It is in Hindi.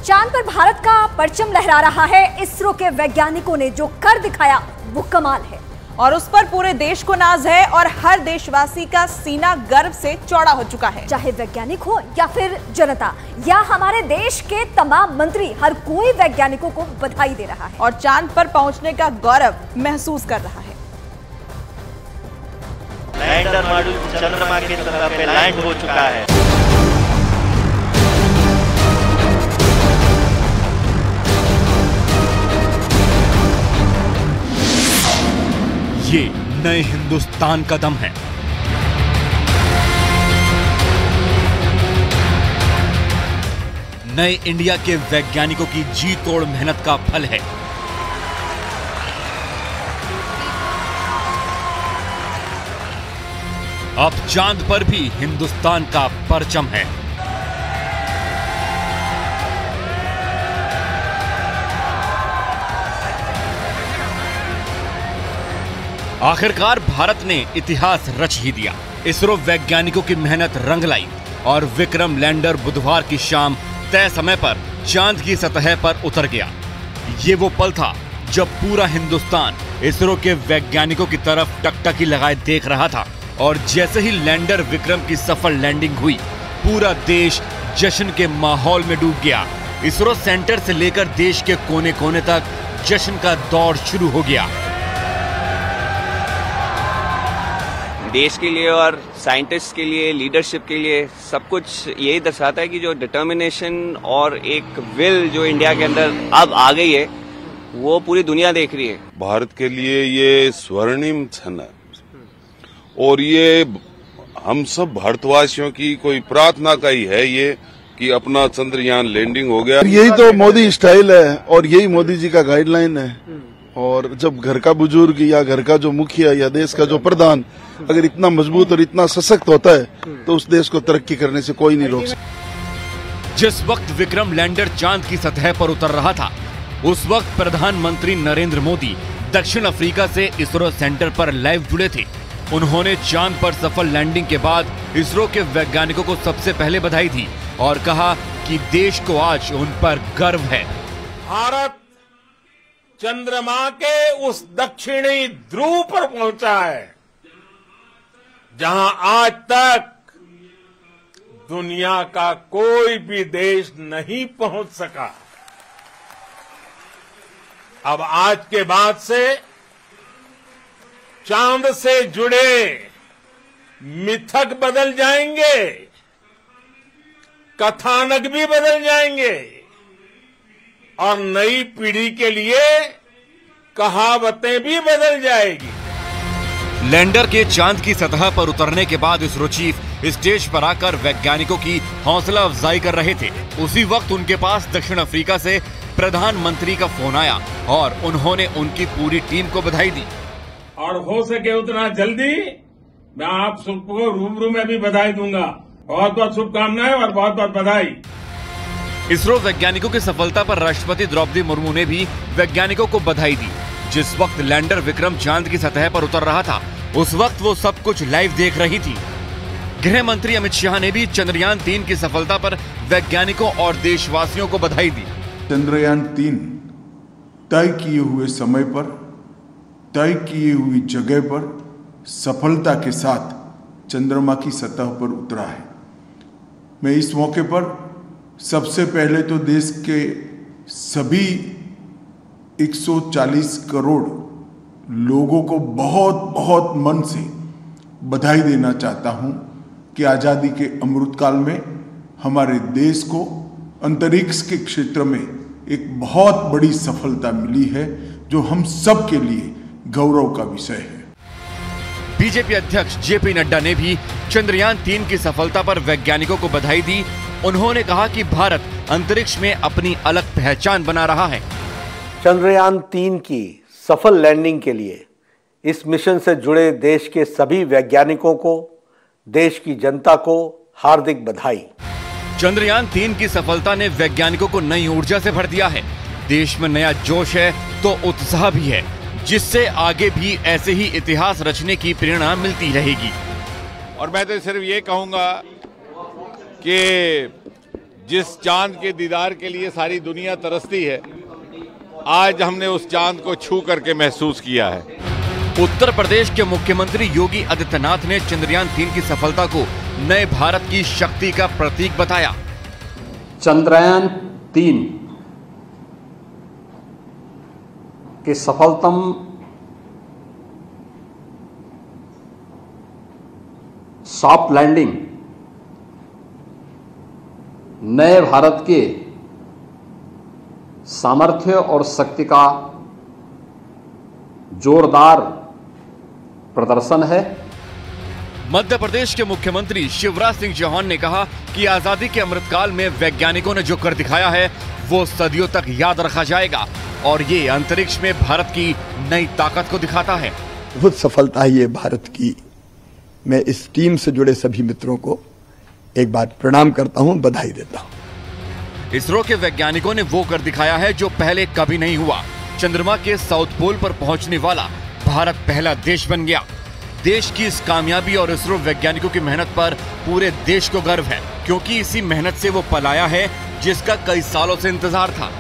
चांद पर भारत का परचम लहरा रहा है। इसरो के वैज्ञानिकों ने जो कर दिखाया वो कमाल है और उस पर पूरे देश को नाज है और हर देशवासी का सीना गर्व से चौड़ा हो चुका है। चाहे वैज्ञानिक हो या फिर जनता या हमारे देश के तमाम मंत्री, हर कोई वैज्ञानिकों को बधाई दे रहा है और चांद पर पहुंचने का गौरव महसूस कर रहा है। लैंडर मॉड्यूल चंद्रमा की सतह पे लैंड हो चुका है। ये नए हिंदुस्तान का दम है। नए इंडिया के वैज्ञानिकों की जी तोड़ मेहनत का फल है। अब चांद पर भी हिंदुस्तान का परचम है। आखिरकार भारत ने इतिहास रच ही दिया। इसरो वैज्ञानिकों की मेहनत रंग लाई और विक्रम लैंडर बुधवार की शाम तय समय पर चांद की सतह पर उतर गया। ये वो पल था जब पूरा हिंदुस्तान इसरो के वैज्ञानिकों की तरफ टकटकी लगाए देख रहा था और जैसे ही लैंडर विक्रम की सफल लैंडिंग हुई, पूरा देश जश्न के माहौल में डूब गया। इसरो सेंटर से लेकर देश के कोने कोने तक जश्न का दौर शुरू हो गया। देश के लिए और साइंटिस्ट के लिए, लीडरशिप के लिए सब कुछ यही दर्शाता है कि जो डिटर्मिनेशन और एक विल जो इंडिया के अंदर अब आ गई है वो पूरी दुनिया देख रही है। भारत के लिए ये स्वर्णिम क्षण है और ये हम सब भारतवासियों की कोई प्रार्थना का ही है ये कि अपना चंद्रयान लैंडिंग हो गया। यही तो मोदी स्टाइल है और यही मोदी जी का गाइडलाइन है। और जब घर का बुजुर्ग या घर का जो मुखिया या देश का जो प्रधान अगर इतना मजबूत और इतना सशक्त होता है तो उस देश को तरक्की करने से कोई नहीं रोक सकता। जिस वक्त विक्रम लैंडर चांद की सतह पर उतर रहा था, उस वक्त प्रधानमंत्री नरेंद्र मोदी दक्षिण अफ्रीका से इसरो सेंटर पर लाइव जुड़े थे। उन्होंने चांद पर सफल लैंडिंग के बाद इसरो के वैज्ञानिकों को सबसे पहले बधाई दी और कहा कि देश को आज उन पर गर्व है। भारत चंद्रमा के उस दक्षिणी ध्रुव पर पहुंचा है जहां आज तक दुनिया का कोई भी देश नहीं पहुंच सका। अब आज के बाद से चांद से जुड़े मिथक बदल जाएंगे, कथानक भी बदल जाएंगे और नई पीढ़ी के लिए कहावतें भी बदल जाएगी। लैंडर के चांद की सतह पर उतरने के बाद इसरो चीफ स्टेज पर आकर वैज्ञानिकों की हौसला अफजाई कर रहे थे। उसी वक्त उनके पास दक्षिण अफ्रीका से प्रधानमंत्री का फोन आया और उन्होंने उनकी पूरी टीम को बधाई दी। और हो सके उतना जल्दी मैं आप सबको रूबरू में भी बधाई दूंगा। बहुत बहुत शुभकामनाएं और बहुत बहुत बधाई। इसरो वैज्ञानिकों की सफलता पर राष्ट्रपति द्रौपदी मुर्मू ने भी वैज्ञानिकों को बधाई दी। जिस वक्त लैंडर विक्रम चांद की सतह पर उतर रहा था, उस वक्त वो सब कुछ लाइव देख रही थी। गृह मंत्री अमित शाह ने भी चंद्रयान 3 की सफलता पर वैज्ञानिकों और देशवासियों को बधाई दी। चंद्रयान 3 तय किए हुए समय पर, तय किए हुई जगह पर सफलता के साथ चंद्रमा की सतह पर उतरा है। मैं इस मौके पर सबसे पहले तो देश के सभी 140 करोड़ लोगों को बहुत बहुत मन से बधाई देना चाहता हूं कि आज़ादी के अमृतकाल में हमारे देश को अंतरिक्ष के क्षेत्र में एक बहुत बड़ी सफलता मिली है जो हम सब के लिए गौरव का विषय है। बीजेपी अध्यक्ष जेपी नड्डा ने भी चंद्रयान 3 की सफलता पर वैज्ञानिकों को बधाई दी। उन्होंने कहा कि भारत अंतरिक्ष में अपनी अलग पहचान बना रहा है। चंद्रयान 3 की सफल लैंडिंग के लिए इस मिशन से जुड़े देश के सभी वैज्ञानिकों को, देश की जनता को हार्दिक बधाई। चंद्रयान 3 की सफलता ने वैज्ञानिकों को नई ऊर्जा से भर दिया है। देश में नया जोश है तो उत्साह भी है, जिससे आगे भी ऐसे ही इतिहास रचने की प्रेरणा मिलती रहेगी। और मैं तो सिर्फ ये कहूंगा कि जिस चांद के दीदार के लिए सारी दुनिया तरसती है, आज हमने उस चांद को छू करके महसूस किया है। उत्तर प्रदेश के मुख्यमंत्री योगी आदित्यनाथ ने चंद्रयान 3 की सफलता को नए भारत की शक्ति का प्रतीक बताया। चंद्रयान 3 के सफलतम सॉफ्ट लैंडिंग नए भारत के सामर्थ्य और शक्ति का जोरदार प्रदर्शन है। मध्य प्रदेश के मुख्यमंत्री शिवराज सिंह चौहान ने कहा कि आजादी के अमृतकाल में वैज्ञानिकों ने जो कर दिखाया है वो सदियों तक याद रखा जाएगा और ये अंतरिक्ष में भारत की नई ताकत को दिखाता है। बहुत सफलता है ये भारत की। मैं इस टीम से जुड़े सभी मित्रों को एक बार प्रणाम करता हूं, बधाई देता हूं। इसरो के वैज्ञानिकों ने वो कर दिखाया है जो पहले कभी नहीं हुआ। चंद्रमा के साउथ पोल पर पहुंचने वाला भारत पहला देश बन गया। देश की इस कामयाबी और इसरो वैज्ञानिकों की मेहनत पर पूरे देश को गर्व है, क्योंकि इसी मेहनत से वो पल आया है जिसका कई सालों से इंतजार था।